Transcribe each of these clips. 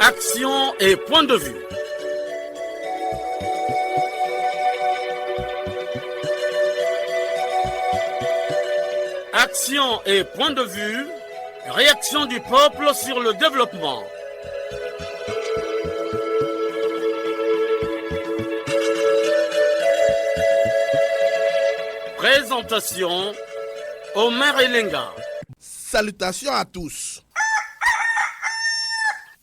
Action et point de vue. Action et point de vue. Réaction du peuple sur le développement. Présentation, Omer Elenga. Salutations à tous.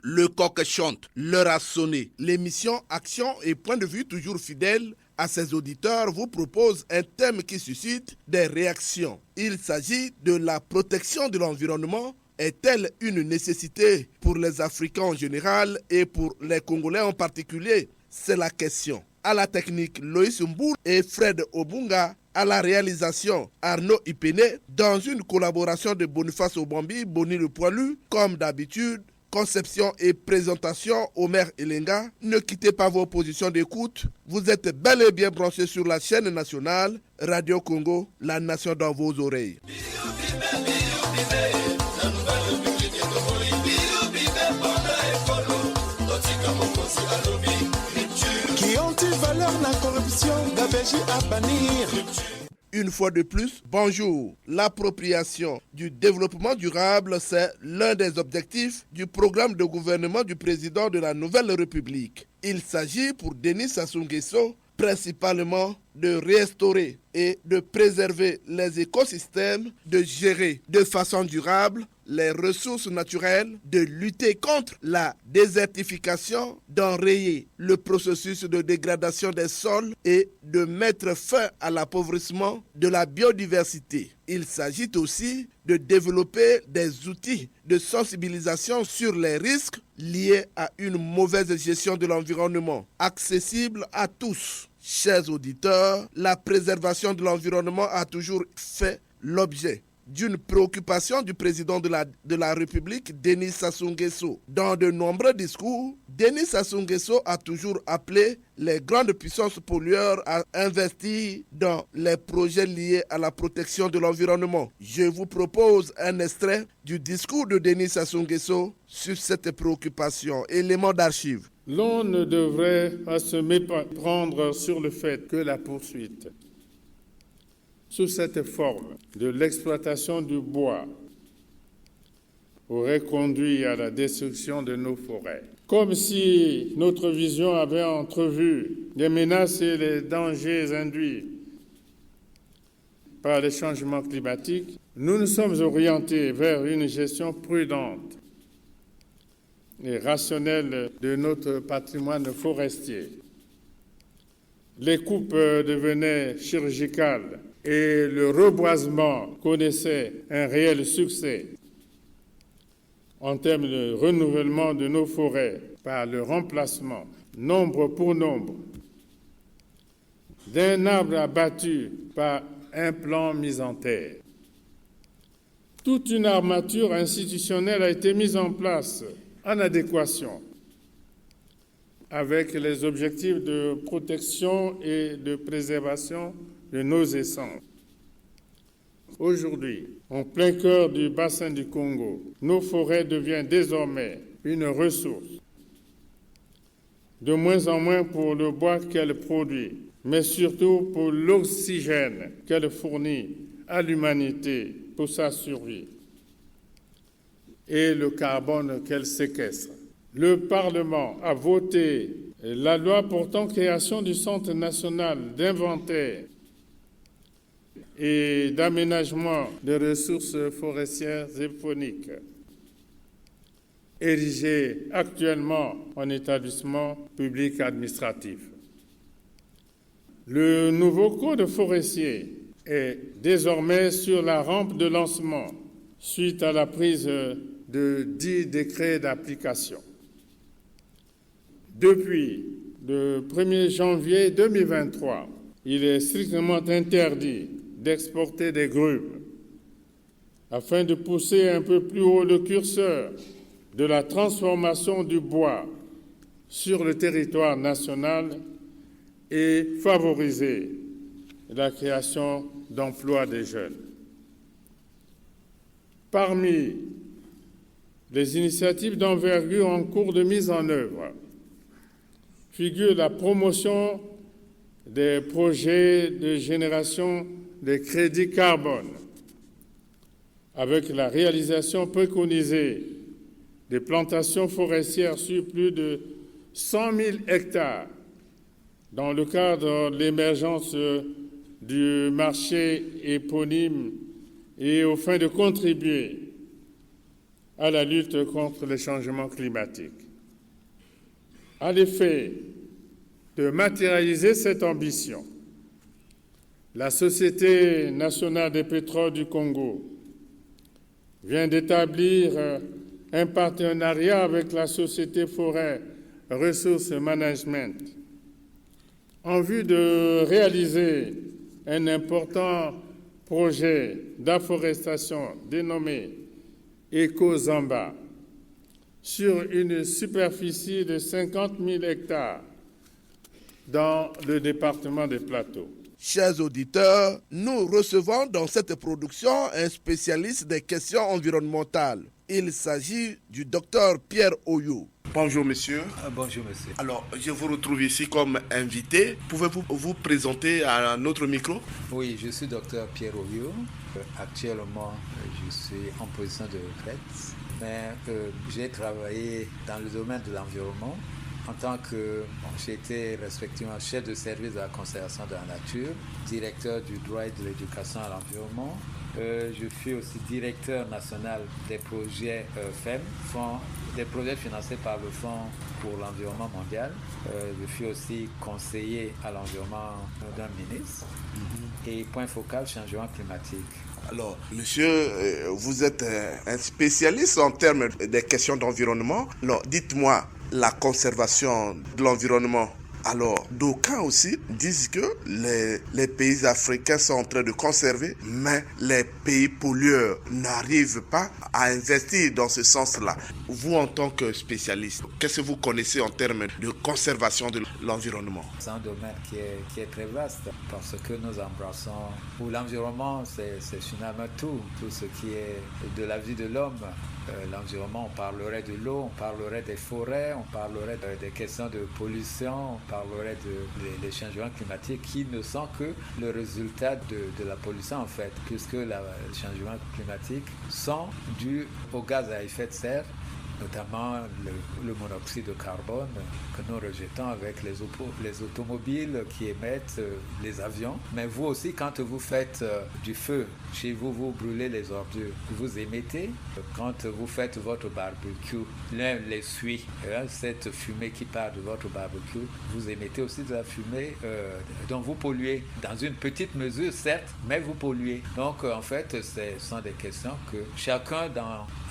Le coq chante, l'heure a sonné. L'émission Action et point de vue, toujours fidèle à ses auditeurs, vous propose un thème qui suscite des réactions. Il s'agit de la protection de l'environnement. Est-elle une nécessité pour les Africains en général et pour les Congolais en particulier? C'est la question. À la technique, Loïs Mboul et Fred Obunga. À la réalisation, Arnaud Ipene. Dans une collaboration de Boniface Obambi, Boni le Poilu. Comme d'habitude, conception et présentation, Omer Elenga. Ne quittez pas vos positions d'écoute. Vous êtes bel et bien branchés sur la chaîne nationale Radio Congo, la nation dans vos oreilles. Qui ont-ils valeur la corruption d'ABJ à bannir? Une fois de plus, bonjour. L'appropriation du développement durable, c'est l'un des objectifs du programme de gouvernement du président de la Nouvelle République. Il s'agit pour Denis Sassou Nguesso principalement de restaurer et de préserver les écosystèmes, de gérer de façon durable les ressources naturelles, de lutter contre la désertification, d'enrayer le processus de dégradation des sols et de mettre fin à l'appauvrissement de la biodiversité. Il s'agit aussi de développer des outils de sensibilisation sur les risques liés à une mauvaise gestion de l'environnement, accessible à tous. Chers auditeurs, la préservation de l'environnement a toujours fait l'objet d'une préoccupation du président de la République, Denis Sassou Nguesso. Dans de nombreux discours, Denis Sassou Nguesso a toujours appelé les grandes puissances pollueurs à investir dans les projets liés à la protection de l'environnement. Je vous propose un extrait du discours de Denis Sassou Nguesso sur cette préoccupation. Élément d'archives. L'on ne devrait pas se méprendre sur le fait que la poursuite sous cette forme de l'exploitation du bois aurait conduit à la destruction de nos forêts. Comme si notre vision avait entrevu les menaces et les dangers induits par les changements climatiques, nous nous sommes orientés vers une gestion prudente et rationnelle de notre patrimoine forestier. Les coupes devenaient chirurgicales et le reboisement connaissait un réel succès en termes de renouvellement de nos forêts par le remplacement, nombre pour nombre, d'un arbre abattu par un plan mis en terre. Toute une armature institutionnelle a été mise en place en adéquation avec les objectifs de protection et de préservation de nos essences. Aujourd'hui, en plein cœur du bassin du Congo, nos forêts deviennent désormais une ressource, de moins en moins pour le bois qu'elles produisent, mais surtout pour l'oxygène qu'elles fournissent à l'humanité pour sa survie et le carbone qu'elles séquestrent. Le Parlement a voté la loi portant création du Centre national d'inventaire et d'aménagement des ressources forestières et fauniques, érigé actuellement en établissement public administratif. Le nouveau code forestier est désormais sur la rampe de lancement suite à la prise de 10 décrets d'application. Depuis le 1er janvier 2023, il est strictement interdit d'exporter des grumes afin de pousser un peu plus haut le curseur de la transformation du bois sur le territoire national et favoriser la création d'emplois des jeunes. Parmi Les initiatives d'envergure en cours de mise en œuvre figurent la promotion des projets de génération des crédits carbone, avec la réalisation préconisée des plantations forestières sur plus de 100 000 hectares dans le cadre de l'émergence du marché éponyme et aux fins de contribuer à la lutte contre les changements climatiques. À l'effet de matérialiser cette ambition, la Société nationale des pétroles du Congo vient d'établir un partenariat avec la Société Forêt Ressources Management en vue de réaliser un important projet d'afforestation dénommé Eco-Zamba sur une superficie de 50 000 hectares dans le département des Plateaux. Chers auditeurs, nous recevons dans cette production un spécialiste des questions environnementales. Il s'agit du docteur Pierre Oyo. Bonjour monsieur. Bonjour monsieur. Alors, je vous retrouve ici comme invité. Pouvez-vous vous présenter à notre micro? Oui, je suis docteur Pierre Oyo. Actuellement, je suis en position de retraite, mais j'ai travaillé dans le domaine de l'environnement en tant que j'étais respectivement chef de service de la conservation de la nature, directeur du droit et de l'éducation à l'environnement. Je suis aussi directeur national des projets FEM, des projets financés par le Fonds pour l'environnement mondial. Je suis aussi conseiller à l'environnement d'un ministre. Et point focal, changement climatique. Alors, monsieur, vous êtes un spécialiste en termes des questions d'environnement. Alors, dites-moi, la conservation de l'environnement. Alors, d'aucuns aussi disent que les pays africains sont en train de conserver, mais les pays pollueurs n'arrivent pas à investir dans ce sens-là. Vous, en tant que spécialiste, qu'est-ce que vous connaissez en termes de conservation de l'environnement? C'est un domaine qui est très vaste parce que nous embrassons, où l'environnement, c'est finalement tout ce qui est de la vie de l'homme. L'environnement, on parlerait de l'eau, on parlerait des forêts, on parlerait des questions de pollution, on parlerait des changements climatiques qui ne sont que le résultat de la pollution en fait, puisque les changements climatiques sont dus aux gaz à effet de serre, notamment le monoxyde de carbone que nous rejetons avec les automobiles qui émettent, les avions. Mais vous aussi, quand vous faites du feu chez vous, vous brûlez les ordures, vous émettez. Quand vous faites votre barbecue, l'un les suit, cette fumée qui part de votre barbecue, vous émettez aussi de la fumée dont vous polluez, dans une petite mesure certes, mais vous polluez. Donc en fait, ce sont des questions que chacun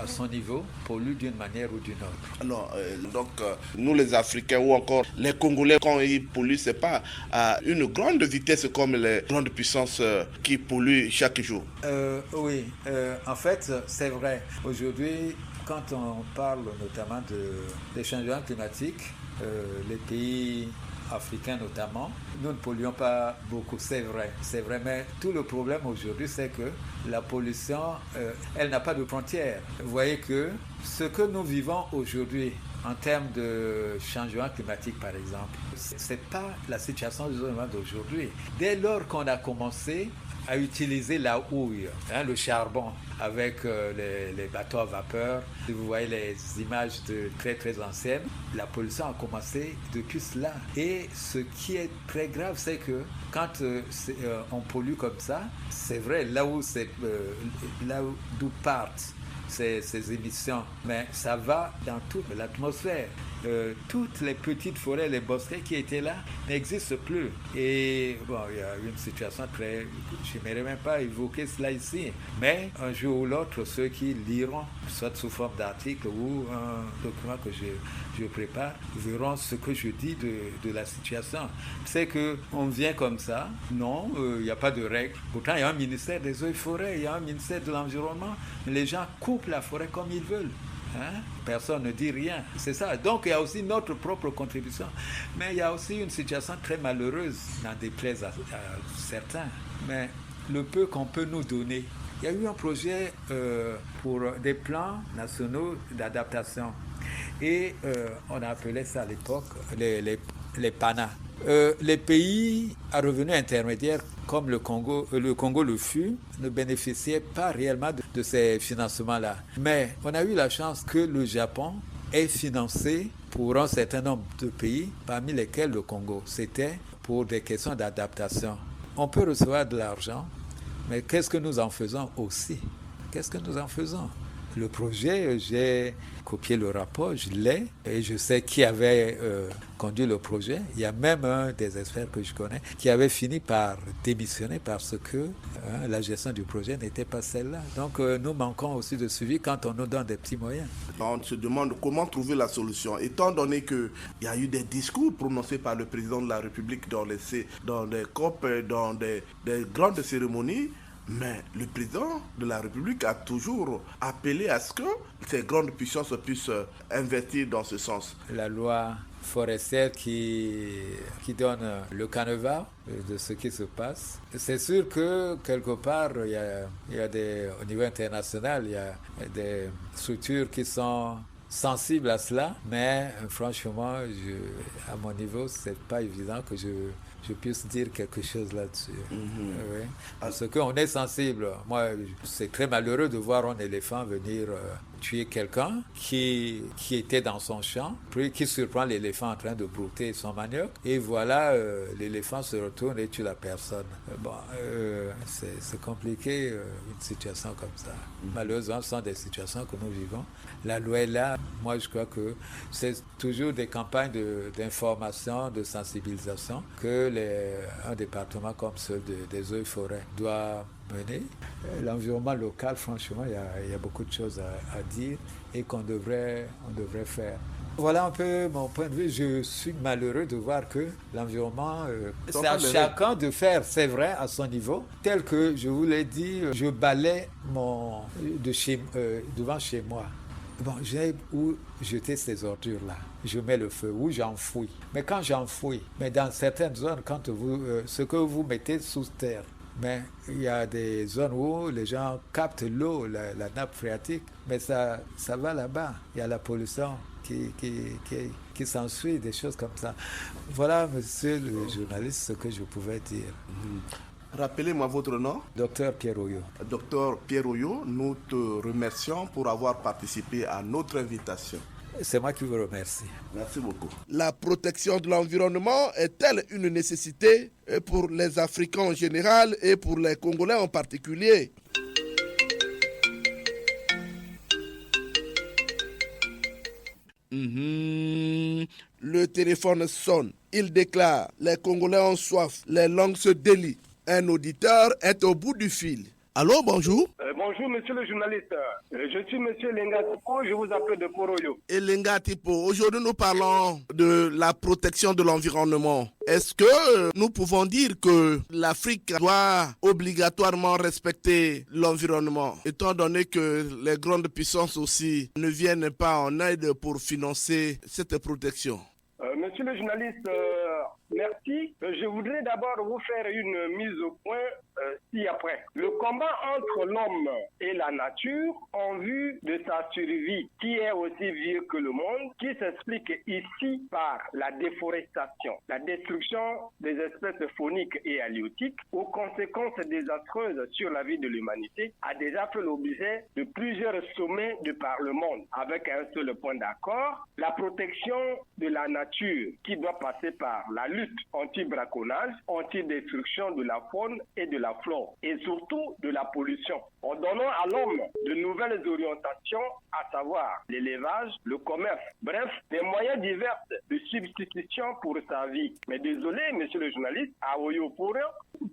à son niveau pollue d'une manière ou d'une autre. Alors, nous les Africains ou encore les Congolais, quand ils polluent, c'est pas à une grande vitesse comme les grandes puissances qui polluent chaque jour. Oui, en fait, c'est vrai. Aujourd'hui, quand on parle notamment des changements climatiques, les pays africains notamment, nous ne polluons pas beaucoup, c'est vrai, mais tout le problème aujourd'hui, c'est que la pollution, elle n'a pas de frontières. Vous voyez que ce que nous vivons aujourd'hui en termes de changement climatique, par exemple, c'est pas la situation d'aujourd'hui. Dès lors qu'on a commencé à utiliser la houille, le charbon, avec les bateaux à vapeur. Si vous voyez les images très très anciennes, la pollution a commencé depuis cela. Et ce qui est très grave, c'est que quand on pollue comme ça, c'est vrai, là d'où partent ces émissions, mais ça va dans toute l'atmosphère. Toutes les petites forêts, les bosquets qui étaient là n'existent plus. Et bon, il y a une situation je n'aimerais même pas évoquer cela ici, mais un jour ou l'autre, ceux qui liront, soit sous forme d'article ou un document que je prépare, verront ce que je dis de la situation. C'est qu'on vient comme ça, non, il n'y a pas de règles. Pourtant, il y a un ministère des eaux et forêts, il y a un ministère de l'environnement, mais les gens coupent la forêt comme ils veulent. Personne ne dit rien, c'est ça. Donc il y a aussi notre propre contribution, mais il y a aussi une situation très malheureuse, n'en déplaise à certains, mais le peu qu'on peut nous donner, Il y a eu un projet pour des plans nationaux d'adaptation. Et on a appelé ça à l'époque les PANA. Les pays à revenus intermédiaires comme le Congo le fut, ne bénéficiaient pas réellement de ces financements-là. Mais on a eu la chance que le Japon ait financé pour un certain nombre de pays, parmi lesquels le Congo. C'était pour des questions d'adaptation. On peut recevoir de l'argent, mais qu'est-ce que nous en faisons aussi? Qu'est-ce que nous en faisons? Le projet, j'ai copié le rapport, je l'ai, et je sais qui avait conduit le projet. Il y a même un des experts que je connais qui avait fini par démissionner parce que la gestion du projet n'était pas celle-là. Donc nous manquons aussi de suivi quand on nous donne des petits moyens. On se demande comment trouver la solution, étant donné qu'il y a eu des discours prononcés par le président de la République dans des COP, dans des grandes cérémonies. Mais le président de la République a toujours appelé à ce que ces grandes puissances puissent investir dans ce sens. La loi forestière qui donne le canevas de ce qui se passe. C'est sûr que quelque part, il y a au niveau international, il y a des structures qui sont sensibles à cela, mais franchement, à mon niveau, c'est pas évident que je puisse dire quelque chose là-dessus. Oui. Parce qu'on est sensible. Moi, c'est très malheureux de voir un éléphant venir tuer quelqu'un qui était dans son champ, puis qui surprend l'éléphant en train de brouter son manioc. Et voilà, l'éléphant se retourne et tue la personne. C'est compliqué, une situation comme ça. Malheureusement, ce sont des situations que nous vivons. La loi est là. Moi, je crois que c'est toujours des campagnes d'information, de sensibilisation que un département comme celui des eaux et forêts doit mener. L'environnement local, franchement, il y a beaucoup de choses à dire et qu'on devrait faire. Voilà un peu mon point de vue. Je suis malheureux de voir que l'environnement, c'est à chacun de faire, c'est vrai, à son niveau. Tel que je vous l'ai dit, je balaie devant chez moi. Bon, j'ai où jeter ces ordures-là. Je mets le feu, ou j'enfouis. Mais quand j'enfouis, mais dans certaines zones, quand ce que vous mettez sous terre, mais il y a des zones où les gens captent l'eau, la nappe phréatique, mais ça va là-bas. Il y a la pollution qui s'ensuit, des choses comme ça. Voilà, monsieur le journaliste, ce que je pouvais dire. Rappelez-moi votre nom. Docteur Pierre Oyo. Docteur Pierre Oyo, nous te remercions pour avoir participé à notre invitation. C'est moi qui vous remercie. Merci beaucoup. La protection de l'environnement est-elle une nécessité pour les Africains en général et pour les Congolais en particulier? Le téléphone sonne. Il déclare: les Congolais ont soif, les langues se délient. Un auditeur est au bout du fil. Allô, bonjour. Bonjour, monsieur le journaliste. Je suis monsieur Lenga Tipo, je vous appelle de Poroyo. Et Lenga Tipo, aujourd'hui nous parlons de la protection de l'environnement. Est-ce que nous pouvons dire que l'Afrique doit obligatoirement respecter l'environnement, étant donné que les grandes puissances aussi ne viennent pas en aide pour financer cette protection? Monsieur le journaliste, merci. Je voudrais d'abord vous faire une mise au point ci-après. Le combat entre l'homme et la nature en vue de sa survie, qui est aussi vieux que le monde, qui s'explique ici par la déforestation, la destruction des espèces fauniques et halieutiques, aux conséquences désastreuses sur la vie de l'humanité, a déjà fait l'objet de plusieurs sommets de par le monde, avec un seul point d'accord: la protection de la nature, qui doit passer par la lutte anti-braconnage, anti-destruction de la faune et de la flore, et surtout de la pollution, en donnant à l'homme de nouvelles orientations, à savoir l'élevage, le commerce, bref, des moyens divers de substitution pour sa vie. Mais désolé, monsieur le journaliste, à Oyopore,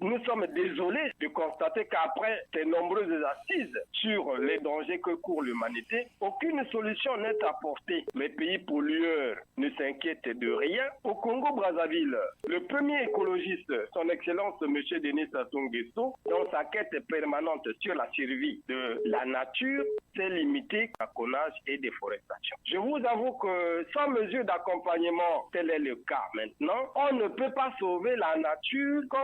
nous sommes désolés de constater qu'après ces nombreuses assises sur les dangers que court l'humanité, aucune solution n'est apportée. Les pays pollueurs ne s'inquiètent de rien. Au Congo-Brazzaville, le premier écologiste, son Excellence M. Denis Sassou Nguesso, Montecristo, dans sa quête permanente sur la survie de la nature, s'est limité à braconnage et déforestation. Je vous avoue que sans mesure d'accompagnement, tel est le cas maintenant, on ne peut pas sauver la nature quand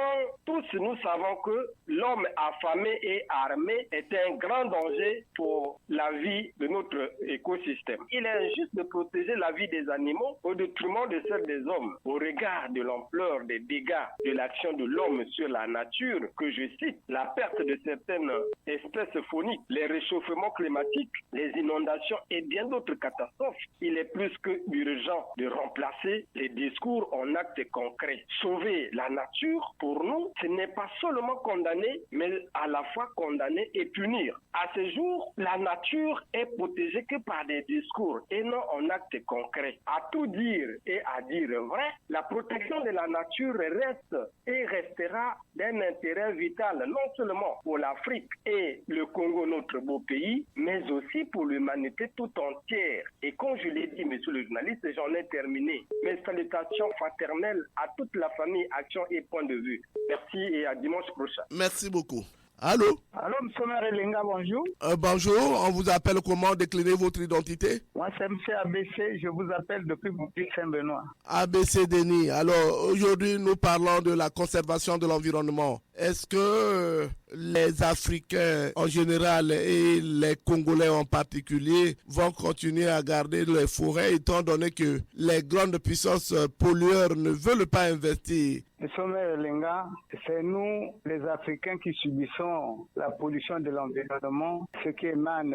tous nous savons que l'homme affamé et armé est un grand danger pour la vie de notre écosystème. Il est injuste de protéger la vie des animaux au détriment de celle des hommes. Au regard de l'ampleur des dégâts de l'action de l'homme sur la nature, que je cite, la perte de certaines espèces fauniques, les réchauffements climatiques, les inondations et bien d'autres catastrophes, il est plus que urgent de remplacer les discours en actes concrets. Sauver la nature, pour nous, ce n'est pas seulement condamner, mais à la fois condamner et punir. À ce jour, la nature est protégée que par des discours et non en actes concrets. À tout dire et à dire vrai, la protection de la nature reste et restera d'un intérêt vital, non seulement pour l'Afrique et le Congo, notre beau pays, mais aussi pour l'humanité tout entière. Et comme je l'ai dit, monsieur le journaliste, j'en ai terminé. Mes salutations fraternelles à toute la famille Action et Point de Vue. Merci et à dimanche prochain. Merci beaucoup. Allô? Allô, M. Merelinga, bonjour. Bonjour, on vous appelle comment? Déclinez votre identité? Moi, c'est M. ABC, je vous appelle depuis Boutique Saint-Benoît. ABC Denis. Alors, aujourd'hui, nous parlons de la conservation de l'environnement. Est-ce que les Africains en général et les Congolais en particulier vont continuer à garder les forêts étant donné que les grandes puissances pollueurs ne veulent pas investir? M. Merelinga, c'est nous, les Africains, qui subissons la pollution de l'environnement, ce qui émane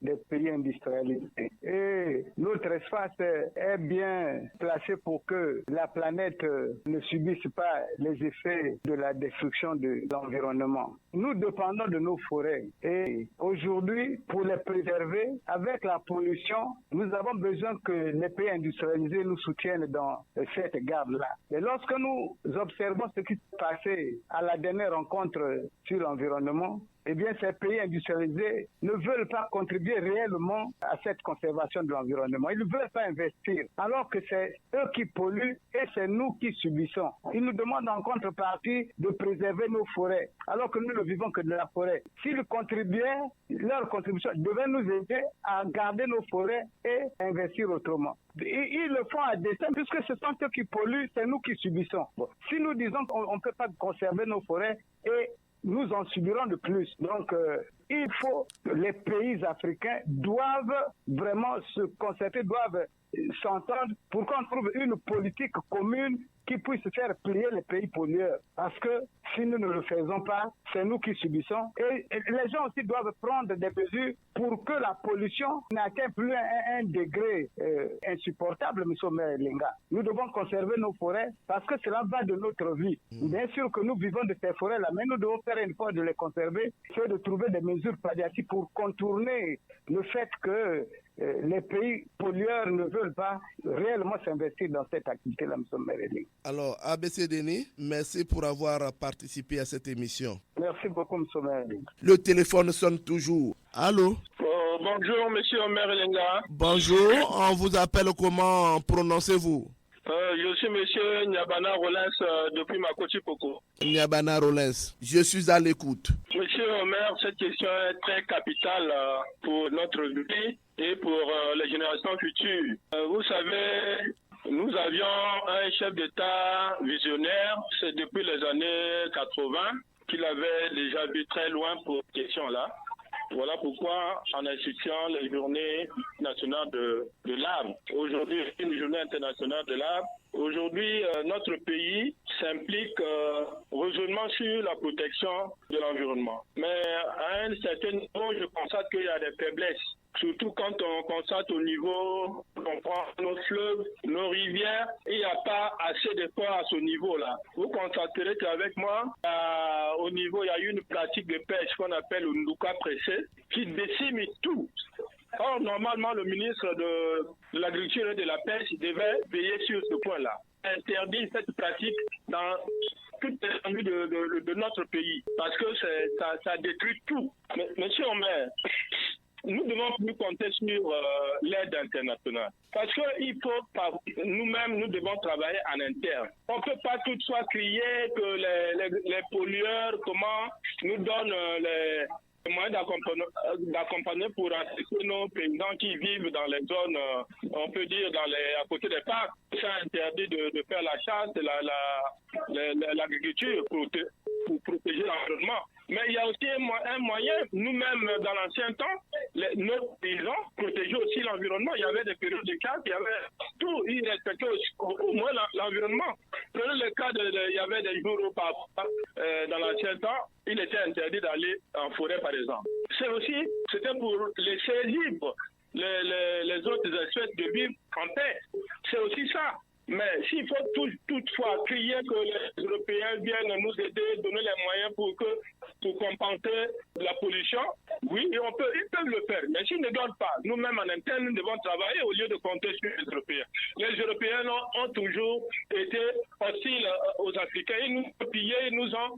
des pays industrialisés. Et notre espace est bien placé pour que la planète ne subisse pas les effets de la destruction de l'environnement. Nous dépendons de nos forêts et aujourd'hui, pour les préserver, avec la pollution, nous avons besoin que les pays industrialisés nous soutiennent dans cette garde-là. Et lorsque nous observons ce qui s'est passé à la dernière rencontre sur l'environnement, eh bien, ces pays industrialisés ne veulent pas contribuer réellement à cette conservation de l'environnement. Ils ne veulent pas investir, alors que c'est eux qui polluent et c'est nous qui subissons. Ils nous demandent en contrepartie de préserver nos forêts, alors que nous ne vivons que de la forêt. S'ils contribuaient, leur contribution devait nous aider à garder nos forêts et investir autrement. Ils le font à dessein, puisque ce sont eux qui polluent, c'est nous qui subissons. Bon. Si nous disons qu'on ne peut pas conserver nos forêts et nous en subirons de plus. Donc, il faut que les pays africains doivent vraiment se concerter, doivent s'entendre pour qu'on trouve une politique commune qui puisse faire plier les pays pollueurs. Parce que si nous ne le faisons pas, c'est nous qui subissons. Et les gens aussi doivent prendre des mesures pour que la pollution n'atteigne plus un degré insupportable, M. Merelinga. Nous devons conserver nos forêts parce que cela va de notre vie. Bien sûr que nous vivons de ces forêts-là, mais nous devons faire une fois de les conserver, c'est de trouver des mesures palliatives pour contourner le fait que les pays pollueurs ne veulent pas réellement s'investir dans cette activité-là, M. Merelinga. Alors, ABC Denis, merci pour avoir participé à cette émission. Merci beaucoup, M. Merelinga. Le téléphone sonne toujours. Allô? Bonjour, M. Merelinga. Bonjour, on vous appelle comment? Prononcez-vous? Je suis M. Nyabana Rollins depuis Makoti Poko. Nyabana Rollins, je suis à l'écoute. Monsieur Omer, cette question est très capitale pour notre vie et pour les générations futures. Vous savez, nous avions un chef d'État visionnaire, c'est depuis les années 80 qu'il avait déjà vu très loin pour cette question-là. Voilà pourquoi, en instituant la journée nationale de l'arbre, aujourd'hui une journée internationale de l'arbre, aujourd'hui notre pays s'implique résolument sur la protection de l'environnement. Mais à un certain niveau, je constate qu'il y a des faiblesses. Surtout quand on constate au niveau, on prend nos fleuves, nos rivières, il n'y a pas assez d'efforts à ce niveau-là. Vous constaterez qu'avec moi, au niveau, il y a une pratique de pêche qu'on appelle le ndouka pressé, qui décime tout. Or, normalement, le ministre de l'Agriculture et de la Pêche devait veiller sur ce point-là. Interdire cette pratique dans toute l'étendue de notre pays, parce que ça détruit tout. Mais, monsieur Omer, nous devons plus compter sur l'aide internationale. Parce qu'il faut nous-mêmes, nous devons travailler en interne. On ne peut pas toutefois crier que les pollueurs, comment nous donnent les moyens d'accompagner pour assister nos paysans qui vivent dans les zones, on peut dire à côté des parcs. C'est interdit de faire la chasse, l'agriculture pour protéger l'environnement. Mais il y a aussi un moyen, nous-mêmes dans l'ancien temps, nos paysans protégeaient aussi l'environnement. Il y avait des périodes de chasse, il y avait tout, ils respectaient au moins l'environnement. Prenez le cas il y avait des jours où dans l'ancien temps, il était interdit d'aller en forêt par exemple. C'était pour laisser libre les autres espèces de vivre en paix. C'est aussi ça. Mais s'il faut toutefois crier que les Européens viennent nous aider, donner les moyens pour compenser la pollution, oui, ils peuvent le faire. Mais s'ils ne donnent pas, nous-mêmes en interne, nous devons travailler au lieu de compter sur les Européens. Les Européens ont toujours été hostiles aux Africains. Ils nous ont pillés, ils nous ont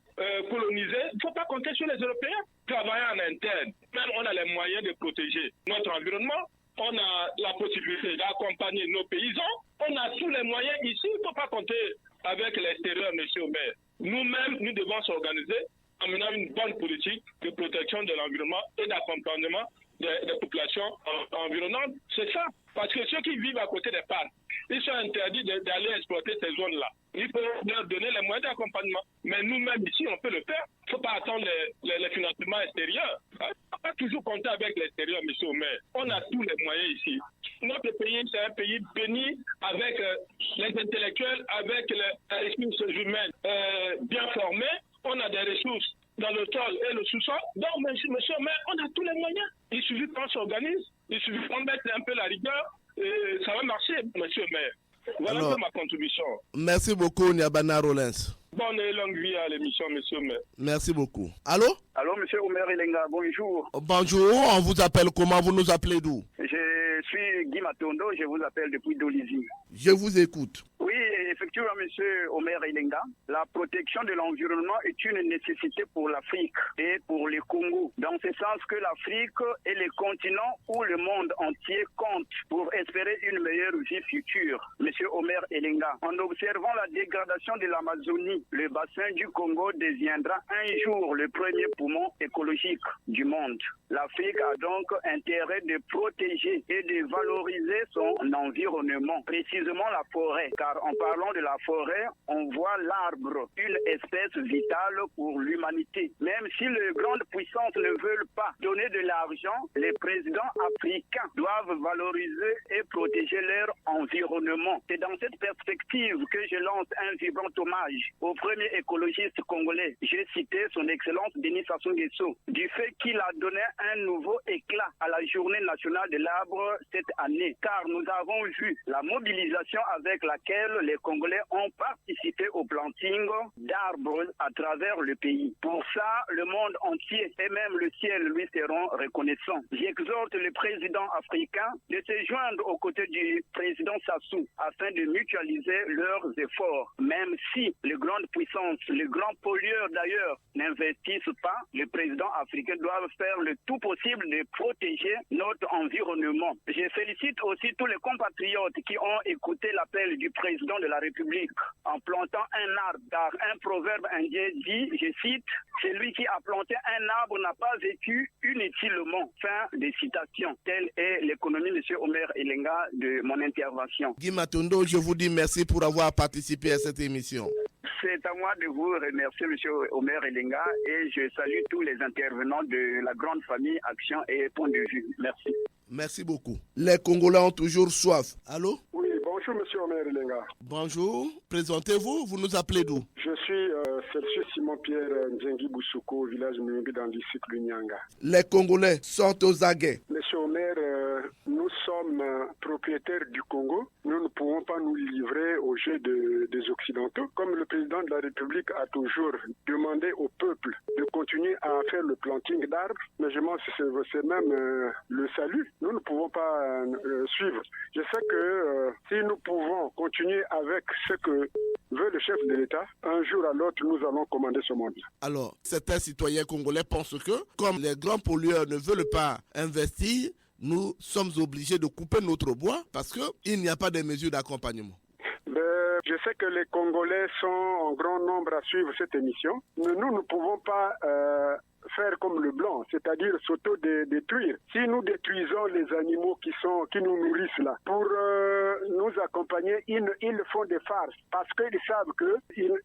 colonisés. Il ne faut pas compter sur les Européens. Travailler en interne. Même on a les moyens de protéger notre environnement. On a la possibilité d'accompagner nos paysans. On a tous les moyens ici. Il ne faut pas compter avec l'extérieur, monsieur le maire. Nous-mêmes, nous devons s'organiser en menant une bonne politique de protection de l'environnement et d'accompagnement des populations environnantes. C'est ça. Parce que ceux qui vivent à côté des parcs, ils sont interdits d'aller exploiter ces zones-là. Il faut leur donner les moyens d'accompagnement. Mais nous-mêmes ici, on peut le faire. Il ne faut pas attendre les financements extérieurs. Il ne faut pas toujours compter avec l'extérieur, monsieur le maire. On a tous les moyens ici. Notre pays, c'est un pays béni avec les intellectuels, avec les ressources humaines bien formées. On a des ressources dans le sol et le sous-sol. Donc, monsieur le maire, on a tous les moyens. Il suffit qu'on s'organise, il suffit qu'on mette un peu la rigueur, et ça va marcher, monsieur le maire. Voilà un peu ma contribution. Merci beaucoup, Niabana Rollins. Bonne et longue vie à l'émission, monsieur le maire. Merci beaucoup. Allô? Allô, monsieur Omer Elenga, bonjour. Bonjour, on vous appelle comment? Vous nous appelez d'où? Je suis Guy Matondo, je vous appelle depuis Dolisie. Je vous écoute. Oui, effectivement, monsieur Omer Elenga, la protection de l'environnement est une nécessité pour l'Afrique et pour le Congo. Dans ce sens que l'Afrique est le continent où le monde entier compte pour espérer une meilleure vie future. Monsieur Omer Elenga, en observant la dégradation de l'Amazonie, le bassin du Congo deviendra un jour le premier poumon écologique du monde. L'Afrique a donc intérêt de protéger et de valoriser son environnement, précisément la forêt, car en parlant de la forêt, on voit l'arbre, une espèce vitale pour l'humanité. Même si les grandes puissances ne veulent pas donner de l'argent, les présidents africains doivent valoriser et protéger leur environnement. C'est dans cette perspective que je lance un vibrant hommage au premier écologiste congolais. J'ai cité son Excellence Denis Sassou Nguesso, du fait qu'il a donné un nouveau éclat à la journée nationale de l'arbre cette année, car nous avons vu la mobilisation avec laquelle les Congolais ont participé au planting d'arbres à travers le pays. Pour ça, le monde entier et même le ciel lui seront reconnaissants. J'exhorte les présidents africains de se joindre aux côtés du président Sassou afin de mutualiser leurs efforts. Même si les grandes puissances, les grands pollueurs d'ailleurs n'investissent pas, les présidents africains doivent faire le tout possible de protéger notre environnement. Je félicite aussi tous les compatriotes qui ont écouté l'appel du président de la République en plantant un arbre, car un proverbe indien dit, je cite, « Celui qui a planté un arbre n'a pas vécu inutilement ». Fin de citation. Telle est l'économie, M. Omer Elenga, de mon intervention. Guy Matondo, je vous dis merci pour avoir participé à cette émission. C'est à moi de vous remercier, M. Omer Elenga, et je salue tous les intervenants de la grande famille Action et Point de Vue. Merci. Merci beaucoup. Les Congolais ont toujours soif. Allô? Oui, bonjour, M. Omer Elenga. Bonjour. Présentez-vous. Vous nous appelez d'où? Je suis Celsius Simon-Pierre Nzengi Boussouko, au village Mimbi dans le district Lunyanga. Les Congolais sont aux aguets. Monsieur Omer, nous sommes propriétaires du Congo. Nous ne pouvons pas nous livrer au jeu des Occidentaux. Comme le président de la République a toujours demandé au peuple de continuer à faire le planting d'arbres, mais je pense que c'est même le salut. Nous ne pouvons pas suivre. Je sais que si nous pouvons continuer avec ce que veut le chef de l'État, un jour à l'autre, nous allons commander ce monde. Alors, certains citoyens congolais pensent que, comme les grands pollueurs ne veulent pas investir nous sommes obligés de couper notre bois parce qu'il n'y a pas de mesures d'accompagnement. Je sais que les Congolais sont en grand nombre à suivre cette émission, mais nous ne pouvons pas faire comme le blanc, c'est-à-dire s'auto-détruire. Si nous détruisons les animaux qui nous nourrissent là, pour nous accompagner, ils font des farces parce qu'ils savent que eux,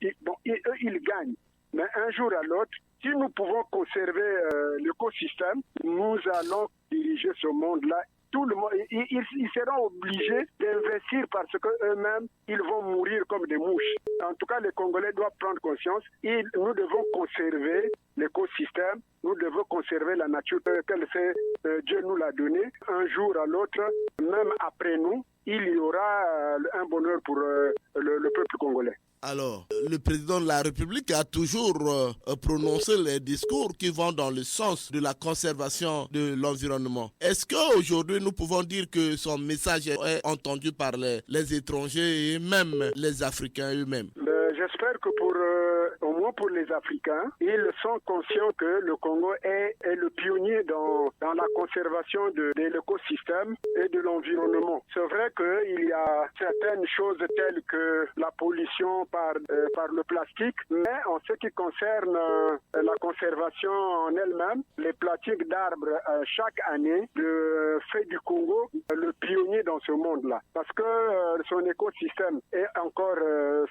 ils gagnent. Mais un jour à l'autre, si nous pouvons conserver l'écosystème, nous allons diriger ce monde-là. Tout le monde, ils seront obligés d'investir parce qu'eux-mêmes, ils vont mourir comme des mouches. En tout cas, les Congolais doivent prendre conscience et nous devons conserver l'écosystème, nous devons conserver la nature telle que Dieu nous l'a donnée. Un jour à l'autre, même après nous, il y aura un bonheur pour le peuple congolais. Alors, le président de la République a toujours prononcé les discours qui vont dans le sens de la conservation de l'environnement. Est-ce qu'aujourd'hui, nous pouvons dire que son message est entendu par les étrangers et même les Africains eux-mêmes? J'espère que au moins pour les Africains, ils sont conscients que le Congo est le pionnier dans la conservation de l'écosystème et de l'environnement. C'est vrai qu'il y a certaines choses telles que la pollution par le plastique, mais en ce qui concerne la conservation en elle-même, les plastiques d'arbres chaque année fait du Congo le pionnier dans ce monde-là. Parce que son écosystème est encore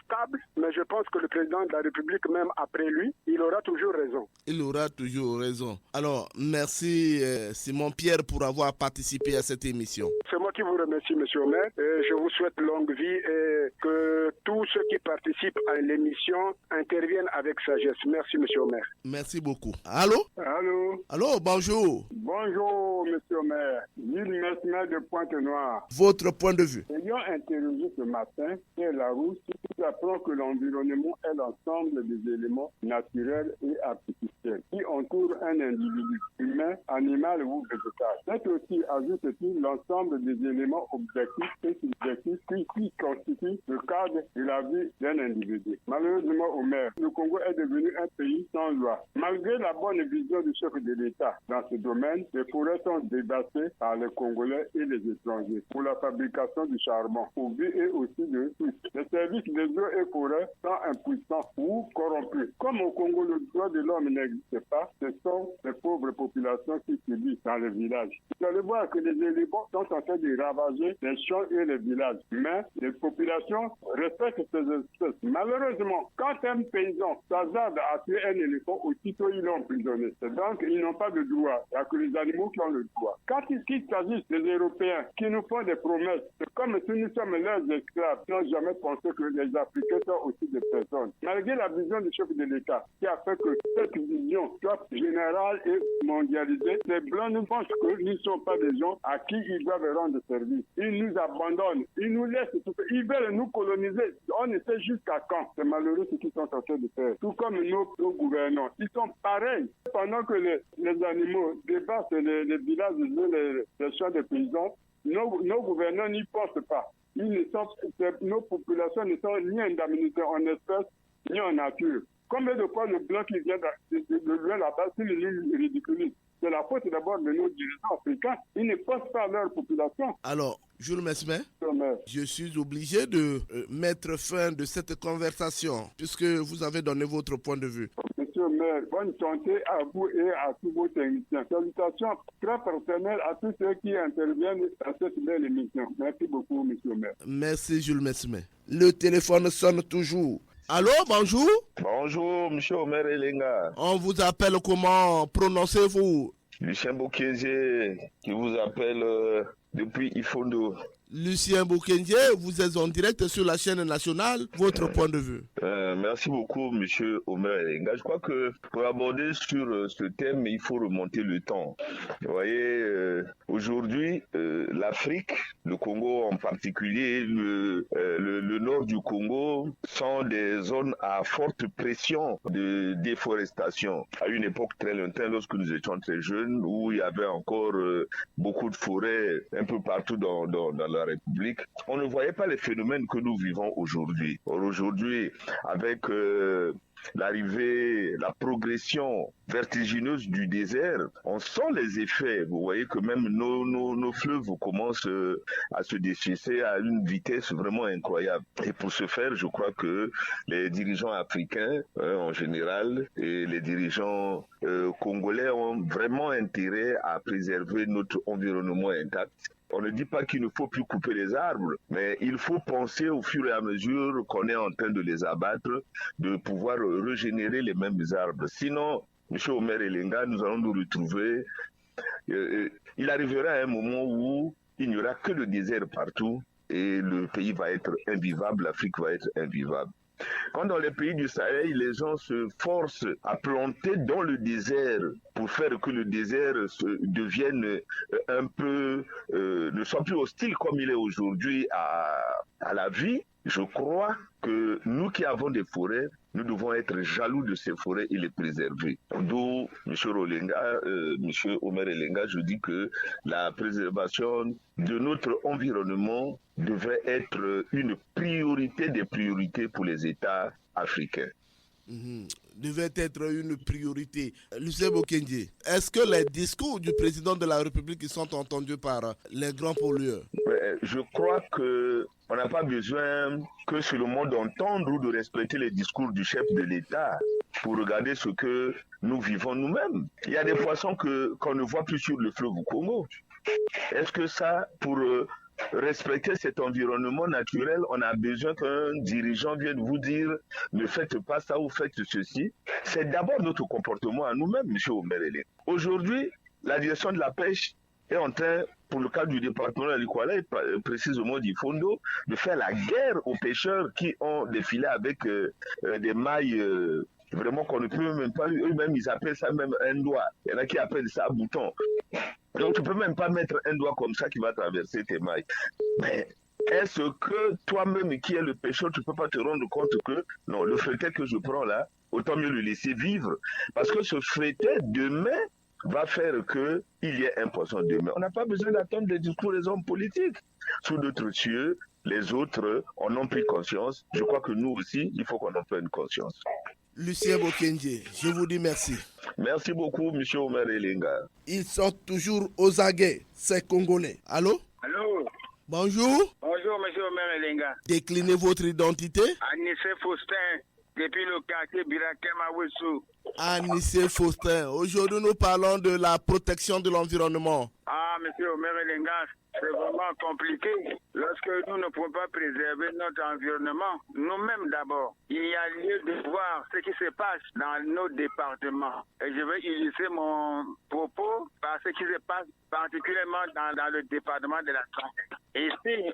stable, mais je pense que le président de la République, même après lui, il aura toujours raison. Il aura toujours raison. Alors, merci Simon Pierre pour avoir participé à cette émission. C'est moi qui vous remercie, monsieur Omer. Je vous souhaite longue vie et que tous ceux qui participent à l'émission interviennent avec sagesse. Merci, monsieur Omer. Merci beaucoup. Allô? Allô? Allô, bonjour. Bonjour, monsieur Omer. Gilles Mesmer de Pointe-Noire. Votre point de vue? Ayant interrogé ce matin Pierre Larousse, nous apprenons que l'environnement est l'ensemble des éléments naturels et artificiels qui entourent un individu, humain, animal ou végétal. C'est aussi, ajoute-t-il, l'ensemble des éléments objectifs et subjectifs qui constituent le cadre de la vie d'un individu. Malheureusement, Omer, le Congo est devenu un pays sans loi. Malgré la bonne vision du chef de l'État dans ce domaine, les forêts sont dévastées par les Congolais et les étrangers pour la fabrication du charbon, au but et aussi de tous. Les services des eaux et forêts sont impuissants ou corrompus. Comme au Congo, le droit de l'homme n'existe pas, ce sont les pauvres populations qui subissent dans les villages. Vous allez voir que les éléphants sont en train de ravager les champs et les villages. Mais les populations respectent ces espèces. Malheureusement, quand un paysan s'hasarde à tuer un éléphant, aussitôt ils l'ont emprisonné. Donc, ils n'ont pas de droit. Il n'y a que les animaux qui ont le droit. Quand il s'agit des Européens qui nous font des promesses, c'est comme si nous sommes leurs esclaves. Ils n'ont jamais pensé que les Africains sont aussi des personnes. Malgré la vision du chef de l'État, qui a fait que cette vision soit générale et mondialisée, les Blancs nous pensent qu'ils ne sont pas des gens à qui ils doivent rendre service. Ils nous abandonnent, ils nous laissent tout ça. Ils veulent nous coloniser. On ne sait jusqu'à quand. C'est malheureux ce qu'ils sont en train de faire. Tout comme nos gouvernants. Ils sont pareils. Pendant que les animaux dépassent les villages, les champs des paysans, nos gouvernants n'y pensent pas. Nos populations ne sont ni indemnisées en espèces, ni en nature. Combien de fois le blanc qui vient de loin là-bas, s'il les ridiculise? C'est la faute d'abord de nos dirigeants africains. Ils ne pensent pas à leur population. Alors, Jules Mesmer, je suis obligé de mettre fin de cette conversation puisque vous avez donné votre point de vue. Monsieur le maire, bonne santé à vous et à tous vos techniciens. Salutations très personnelles à tous ceux qui interviennent à cette belle émission. Merci beaucoup, monsieur le maire. Merci, Jules Mesmer. Le téléphone sonne toujours. Allô, bonjour. Bonjour, monsieur Omer Elenga. On vous appelle comment? Prononcez-vous? Lucien Boukenje, qui vous appelle depuis Ifondo. Lucien Boukenje, vous êtes en direct sur la chaîne nationale. Votre point de vue? Merci beaucoup, monsieur Omer Elenga. Je crois que pour aborder sur ce thème, il faut remonter le temps. Vous voyez, aujourd'hui, l'Afrique, le Congo en particulier, le nord du Congo, sont des zones à forte pression de déforestation. À une époque très lointaine, lorsque nous étions très jeunes, où il y avait encore beaucoup de forêts un peu partout dans la la République, on ne voyait pas les phénomènes que nous vivons aujourd'hui. Or, aujourd'hui, avec l'arrivée, la progression vertigineuse du désert, on sent les effets. Vous voyez que même nos fleuves commencent à se dessécher à une vitesse vraiment incroyable. Et pour ce faire, je crois que les dirigeants africains, en général, et les dirigeants congolais ont vraiment intérêt à préserver notre environnement intact. On ne dit pas qu'il ne faut plus couper les arbres, mais il faut penser au fur et à mesure qu'on est en train de les abattre, de pouvoir régénérer les mêmes arbres. Sinon, M. Omer Elenga, nous allons nous retrouver. Il arrivera un moment où il n'y aura que le désert partout et le pays va être invivable, l'Afrique va être invivable. Quand dans les pays du Sahel, les gens se forcent à planter dans le désert pour faire que le désert devienne un peu, ne soit plus hostile comme il est aujourd'hui à la vie, je crois que nous qui avons des forêts, nous devons être jaloux de ces forêts et les préserver. D'où, M. Omer Elenga, je dis que la préservation de notre environnement devrait être une priorité des priorités pour les États africains. Devait être une priorité. Lucien Bokenge, est-ce que les discours du président de la République sont entendus par les grands pollueurs? Je crois qu'on n'a pas besoin que seulement d'entendre ou de respecter les discours du chef de l'État pour regarder ce que nous vivons nous-mêmes. Il y a des poissons qu'on ne voit plus sur le fleuve Congo. Est-ce que ça, pour respecter cet environnement naturel, on a besoin qu'un dirigeant vienne vous dire ne faites pas ça ou faites ceci? C'est d'abord notre comportement à nous-mêmes, M. Omer Elenga. Aujourd'hui, la direction de la pêche est en train, pour le cas du département de l'Ikwala, précisément d'Ifondo, de faire la guerre aux pêcheurs qui ont défilé avec des mailles vraiment qu'on ne peut même pas, eux-mêmes ils appellent ça même un doigt. Il y en a qui appellent ça un bouton. Donc tu ne peux même pas mettre un doigt comme ça qui va traverser tes mailles. Mais est-ce que toi-même qui es le pêcheur, tu ne peux pas te rendre compte que non, le feuilleté que je prends là, autant mieux le laisser vivre. Parce que ce feuilleté demain va faire qu'il y ait un poisson demain. On n'a pas besoin d'attendre des discours des hommes politiques. Sous d'autres cieux, les autres en ont pris conscience. Je crois que nous aussi, il faut qu'on en prenne conscience. Lucien Bokenge, je vous dis merci. Merci beaucoup, M. Omer Elenga. Ils sont toujours aux aguets, ces Congolais. Allô? Allô? Bonjour. Bonjour, M. Omer Elenga. Déclinez votre identité. Anissé Faustin, depuis le quartier Birakem à Wessou. Anissé Faustin, aujourd'hui nous parlons de la protection de l'environnement. Ah, M. Omer Elenga, c'est vraiment compliqué. Lorsque nous ne pouvons pas préserver notre environnement, nous-mêmes d'abord, il y a lieu de voir ce qui se passe dans nos départements. Et je vais illustrer mon propos par ce qui se passe particulièrement dans le département de la santé. Ici,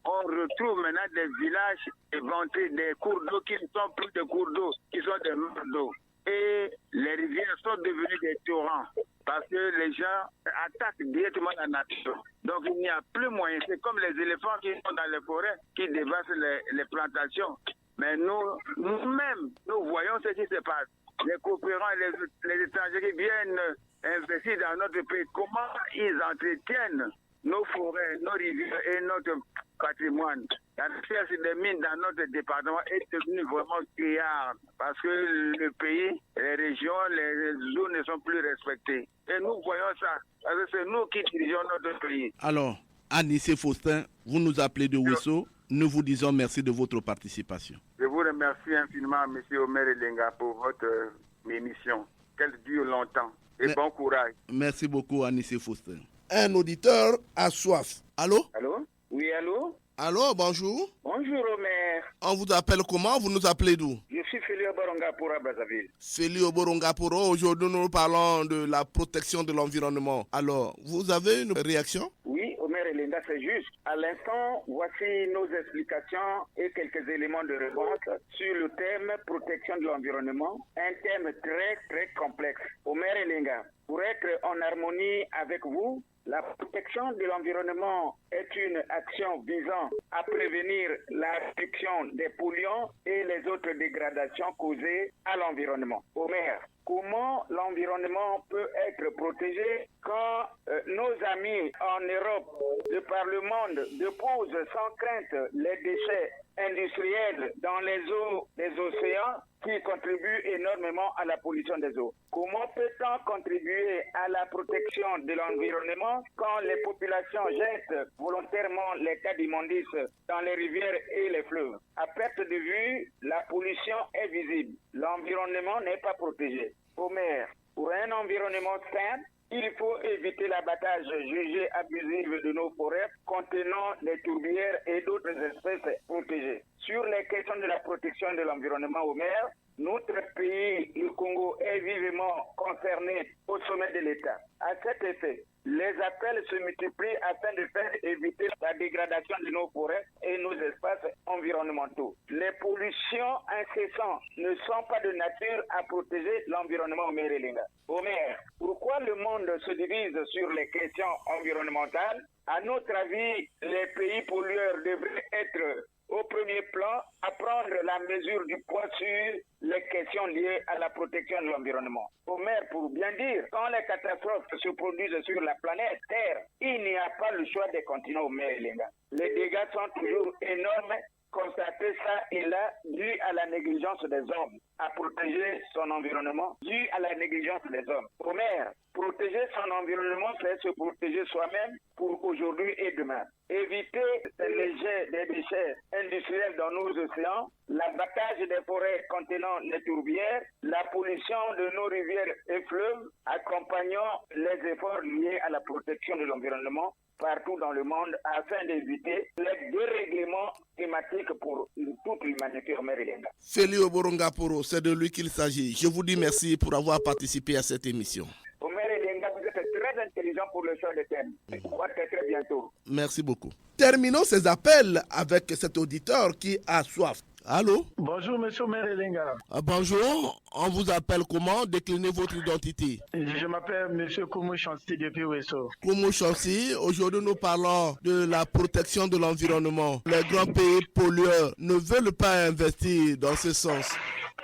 on retrouve maintenant des villages éventés, des cours d'eau qui ne sont plus des cours d'eau, qui sont des mares d'eau. Et les rivières sont devenues des torrents parce que les gens attaquent directement la nature. Donc il n'y a plus moyen. C'est comme les éléphants qui sont dans les forêts, qui dévastent les plantations. Mais nous-mêmes, nous voyons ce qui se passe. Les coopérants et les étrangers qui viennent investir dans notre pays, comment ils entretiennent nos forêts, nos rivières et notre patrimoine. La recherche des mines dans notre département est devenue vraiment criarde parce que le pays, les régions, les zones ne sont plus respectées. Et nous voyons ça, parce que c'est nous qui dirigeons notre pays. Alors, Anissé Faustin, vous nous appelez de Wesso. Nous vous disons merci de votre participation. Je vous remercie infiniment, M. Omer Elenga, pour votre émission. Qu'elle dure longtemps. Et bon courage. Merci beaucoup, Anissé Faustin. Un auditeur a soif. Allô? Allô? Oui, allô? Allô, bonjour. Bonjour, Omer. On vous appelle comment? Vous nous appelez d'où? Je suis Félix Oborongaporo à Brazzaville. Félix Oborongaporo, aujourd'hui nous parlons de la protection de l'environnement. Alors, vous avez une réaction? Oui, Omer Elenga, c'est juste. À l'instant, voici nos explications et quelques éléments de réponse sur le thème protection de l'environnement. Un thème très, très complexe. Omer Elenga, pour être en harmonie avec vous, la protection de l'environnement est une action visant à prévenir la réduction des polluants et les autres dégradations causées à l'environnement. Omer, Comment l'environnement peut être protégé quand nos amis en Europe, de par le monde, déposent sans crainte les déchets industriels dans les eaux des océans qui contribuent énormément à la pollution des eaux. Comment peut-on contribuer à la protection de l'environnement quand les populations jettent volontairement les tas d'immondices dans les rivières et les fleuves? À perte de vue, la pollution est visible. L'environnement n'est pas protégé. Omer, pour un environnement sain, il faut éviter l'abattage jugé abusif de nos forêts contenant des tourbières et d'autres espèces protégées. Sur les questions de la protection de l'environnement au mer, notre pays, le Congo, est vivement concerné au sommet de l'État. À cet effet, les appels se multiplient afin de faire éviter la dégradation de nos forêts et nos espaces environnementaux. Les pollutions incessantes ne sont pas de nature à protéger l'environnement au mer et Linga. Au mer, pourquoi le monde se divise sur les questions environnementales? À notre avis, les pays pollueurs devraient être au premier plan à prendre la mesure du poids sur les questions liées à la protection de l'environnement. Omer, pour bien dire, quand les catastrophes se produisent sur la planète Terre, il n'y a pas le choix des continents Omer et Linga. Les dégâts sont toujours énormes. Constater ça et là, dû à la négligence des hommes, à protéger son environnement, dû à la négligence des hommes. Omer, protéger son environnement, c'est se protéger soi-même pour aujourd'hui et demain. Éviter les jets des déchets industriels dans nos océans, l'abattage des forêts contenant les tourbières, la pollution de nos rivières et fleuves, accompagnant les efforts liés à la protection de l'environnement partout dans le monde afin d'éviter les dérèglements climatiques pour toute l'humanité au mer et Linga. Félix Oborongaporo, c'est de lui qu'il s'agit. Je vous dis merci pour avoir participé à cette émission. Au mer et Linga, vous êtes très intelligent pour le choix de thème. On va être très bientôt. Merci beaucoup. Terminons ces appels avec cet auditeur qui a soif. Allô? Bonjour, monsieur Merelinga. Bonjour, on vous appelle comment? Déclinez votre identité. Je m'appelle monsieur Koumou Chansi depuis Ouesso. Koumou Chansi, aujourd'hui nous parlons de la protection de l'environnement. Les grands pays pollueurs ne veulent pas investir dans ce sens.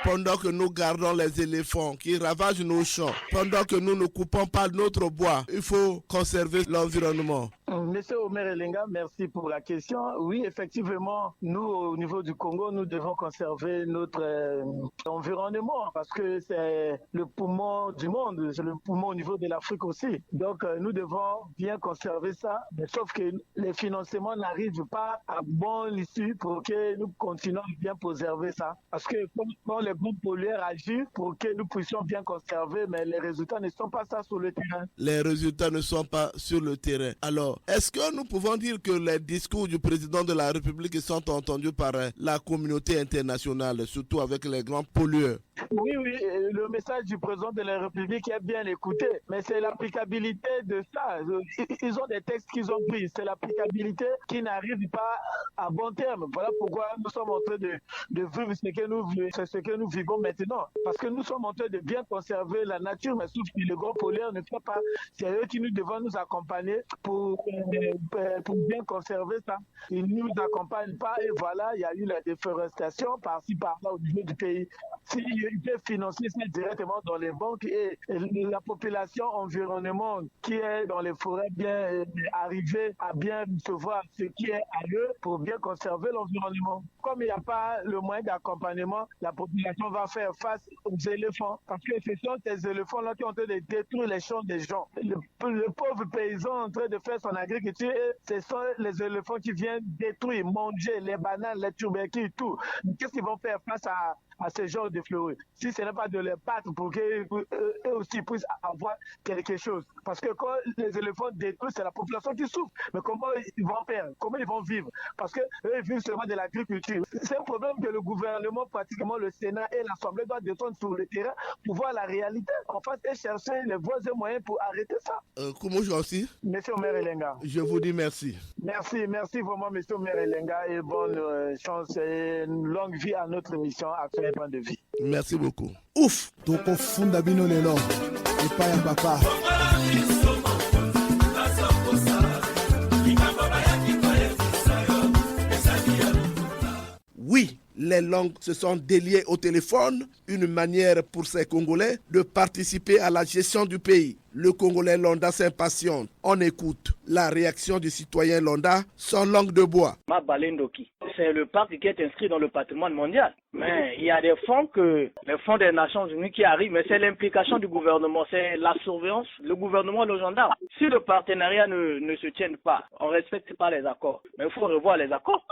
Pendant que nous gardons les éléphants qui ravagent nos champs, pendant que nous ne coupons pas notre bois, il faut conserver l'environnement. Monsieur Omer Elenga, merci pour la question. Oui, effectivement, nous, au niveau du Congo, nous devons conserver notre environnement parce que c'est le poumon du monde, c'est le poumon au niveau de l'Afrique aussi. Donc, nous devons bien conserver ça, mais sauf que les financements n'arrivent pas à bon issue pour que nous continuions à bien préserver ça. Parce que quand les groupes pollueurs agissent pour que nous puissions bien conserver, mais les résultats ne sont pas ça sur le terrain. Les résultats ne sont pas sur le terrain. Alors, est-ce que nous pouvons dire que les discours du président de la République sont entendus par la communauté internationale, surtout avec les grands pollueurs? Oui, le message du président de la République est bien écouté, mais c'est l'applicabilité de ça. Ils ont des textes qu'ils ont pris, c'est l'applicabilité qui n'arrive pas à bon terme. Voilà pourquoi nous sommes en train de vivre ce que nous vivons maintenant. Parce que nous sommes en train de bien conserver la nature, mais sauf que les grands pollueurs ne font pas. C'est eux qui nous devons nous accompagner pour bien conserver ça. Ils ne nous accompagnent pas et voilà, il y a eu la déforestation par-ci par-là au niveau du pays. Ils peuvent financer ça directement dans les banques et la population environnement qui est dans les forêts bien arriver à bien recevoir ce qui est à eux pour bien conserver l'environnement. Comme il n'y a pas le moyen d'accompagnement, la population va faire face aux éléphants parce que ce sont ces éléphants-là qui ont en train de détruire les champs des gens. Le pauvre paysan en train de faire son agriculture, ce sont les éléphants qui viennent détruire, manger les bananes, les tubercules et tout. Qu'est-ce qu'ils vont faire face à ce genre de fleuris? Si ce n'est pas de les battre pour qu'eux aussi puissent avoir quelque chose. Parce que quand les éléphants détruisent, c'est la population qui souffre. Mais comment ils vont faire? Comment ils vont vivre? Parce qu'eux, ils vivent seulement de l'agriculture. C'est un problème que le gouvernement, pratiquement le Sénat et l'Assemblée doivent descendre sur le terrain pour voir la réalité. En fait, et chercher les voies et moyens pour arrêter ça. Comment je aussi? Monsieur Omer Elenga. Je vous dis merci. Merci vraiment, monsieur Omer Elenga, et bonne chance et une longue vie à notre émission Actuel Point de Vie. Merci beaucoup. Ouf! Toko funda bino lelo. Epa ya papa. Oui, Les langues se sont déliées au téléphone, une manière pour ces Congolais de participer à la gestion du pays. Le Congolais Londa s'impatiente. On écoute la réaction du citoyen Londa sans langue de bois. Mabalendoki, c'est le parc qui est inscrit dans le patrimoine mondial. Mais il y a des fonds les fonds des Nations Unies qui arrivent, mais c'est l'implication du gouvernement, c'est la surveillance, le gouvernement le gendarme. Si le partenariat ne se tient pas, on ne respecte pas les accords. Mais il faut revoir les accords.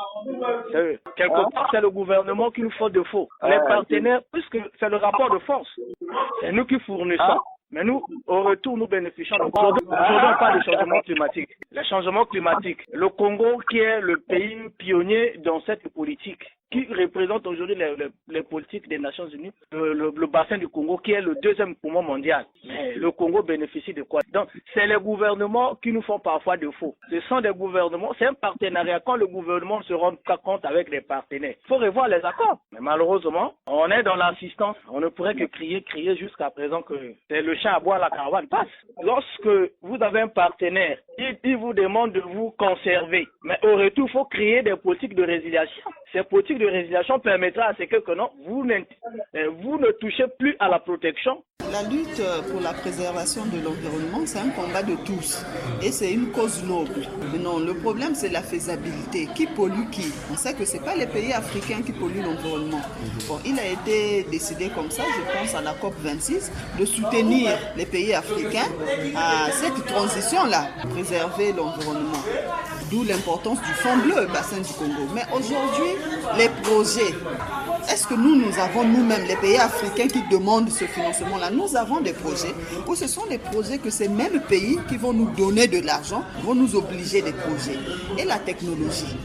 Quelque part, c'est le gouvernement qui nous fait défaut. Les partenaires, puisque c'est le rapport de force, c'est nous qui fournissons. Mais nous, au retour, nous bénéficions. Aujourd'hui, on parle de changement climatique. Le changement climatique, le Congo qui est le pays pionnier dans cette politique, qui représente aujourd'hui les politiques des Nations Unies, le bassin du Congo qui est le deuxième poumon mondial. Mais le Congo bénéficie de quoi? Donc, c'est les gouvernements qui nous font parfois défaut. Ce sont des gouvernements, c'est un partenariat. Quand le gouvernement se rend compte avec les partenaires, il faut revoir les accords. Mais malheureusement, on est dans l'assistance. On ne pourrait que crier jusqu'à présent que c'est le chat à boire, la caravane passe. Lorsque vous avez un partenaire, il vous demande de vous conserver. Mais au retour, il faut créer des politiques de résiliation. Ces politiques de résiliation permettra à ce que non, vous ne touchez plus à la protection. La lutte pour la préservation de l'environnement, c'est un combat de tous et c'est une cause noble. Mais non, le problème, c'est la faisabilité. Qui pollue qui? On sait que ce n'est pas les pays africains qui polluent l'environnement. Bon, il a été décidé comme ça, je pense à la COP26, de soutenir les pays africains à cette transition-là, préserver l'environnement. D'où l'importance du Fonds bleu, bassin du Congo. Mais aujourd'hui, les projets, est-ce que nous avons nous-mêmes, les pays africains qui demandent ce financement-là, nous avons des projets où ce sont des projets que ces mêmes pays qui vont nous donner de l'argent, vont nous obliger des projets. Et la technologie,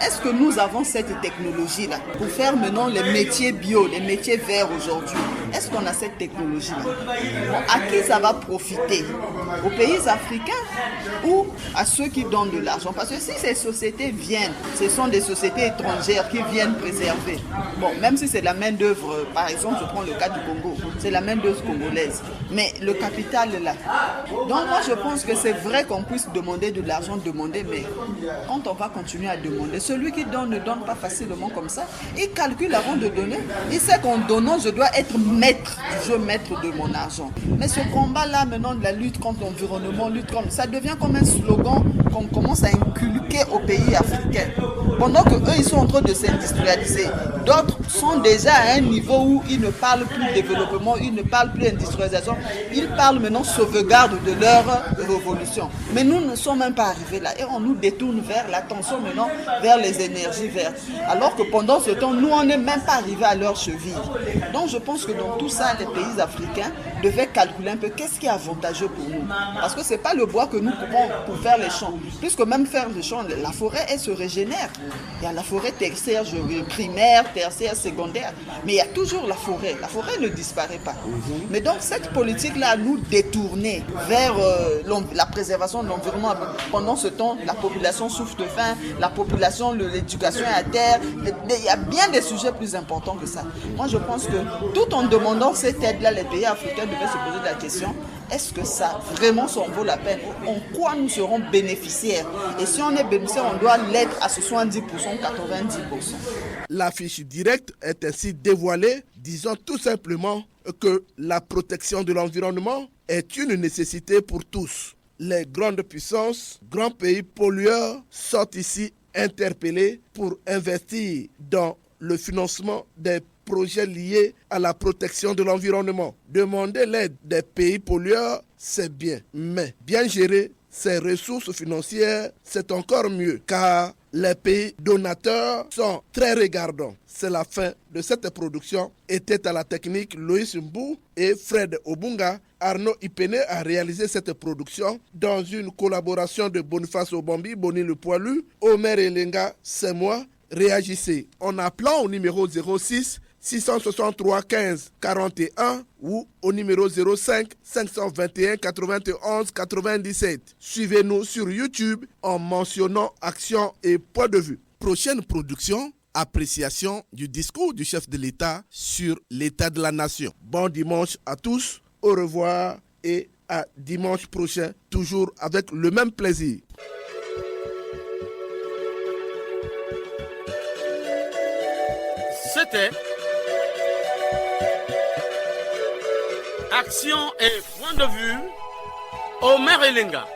est-ce que nous avons cette technologie-là pour faire maintenant les métiers bio, les métiers verts aujourd'hui? Est-ce qu'on a cette technologie-là? Bon, à qui ça va profiter? Aux pays africains ou à ceux qui donnent de l'argent? Parce que si ces sociétés viennent, ce sont des sociétés étrangères qui viennent préserver. Bon, même si c'est la main-d'œuvre, par exemple, je prends le cas du Congo, c'est la main-d'œuvre congolaise. Mais le capital est là. Donc moi, je pense que c'est vrai qu'on puisse demander de l'argent, mais quand on va continuer à demander, celui qui donne ne donne pas facilement comme ça. Il calcule avant de donner. Il sait qu'en donnant, je dois être maître du jeu, maître de mon argent. Mais ce combat-là, maintenant, de la lutte contre l'environnement, ça devient comme un slogan qu'on commence à inculquer aux pays africains. Pendant qu'eux, ils sont en train de s'industrialiser. D'autres sont déjà à un niveau où ils ne parlent plus développement, ils ne parlent plus industrialisation. Ils parlent maintenant sauvegarde de leur révolution. Mais nous ne sommes même pas arrivés là. Et on nous détourne vers l'attention maintenant, vers les énergies vertes. Alors que pendant ce temps, nous, on n'est même pas arrivés à leur cheville. Donc je pense que dans tout ça, les pays africains devaient calculer un peu qu'est-ce qui est avantageux pour nous. Parce que ce n'est pas le bois que nous coupons pour faire les champs. Puisque même faire les champs, la forêt, elle se régénère. Il y a la forêt tertiaire, primaire, tertiaire, secondaire. Mais il y a toujours la forêt. La forêt ne disparaît pas. Mais donc cette politique-là nous détourner vers la préservation de l'environnement. Pendant ce temps, la population souffre de faim, la population, l'éducation est à terre. Il y a bien des sujets plus importants que ça. Moi, je pense que tout en demandant cette aide-là, les pays africains devaient se poser la question, est-ce que ça vraiment s'en vaut la peine? En quoi nous serons bénéficiaires? Et si on est bénéficiaire, on doit l'être à ce 70%, 90%. La fiche directe est ainsi dévoilée, disant tout simplement que la protection de l'environnement est une nécessité pour tous. Les grandes puissances, grands pays pollueurs sont ici interpellés pour investir dans le financement des projets liés à la protection de l'environnement. Demander l'aide des pays pollueurs, c'est bien, mais bien gérer ces ressources financières, c'est encore mieux, car les pays donateurs sont très regardants. C'est la fin de cette production. Était à la technique Loïs Mbou et Fred Obunga. Arnaud Ipene a réalisé cette production dans une collaboration de Boniface Obambi, Boni le Poilu, Omer Elenga, c'est moi. Réagissez en appelant au numéro 06 663 15 41 ou au numéro 05 521 91 97. Suivez-nous sur YouTube en mentionnant Action et Point de vue. Prochaine production, appréciation du discours du chef de l'État sur l'état de la nation. Bon dimanche à tous, au revoir et à dimanche prochain, toujours avec le même plaisir. C'était Action et point de vue, Omer Elenga.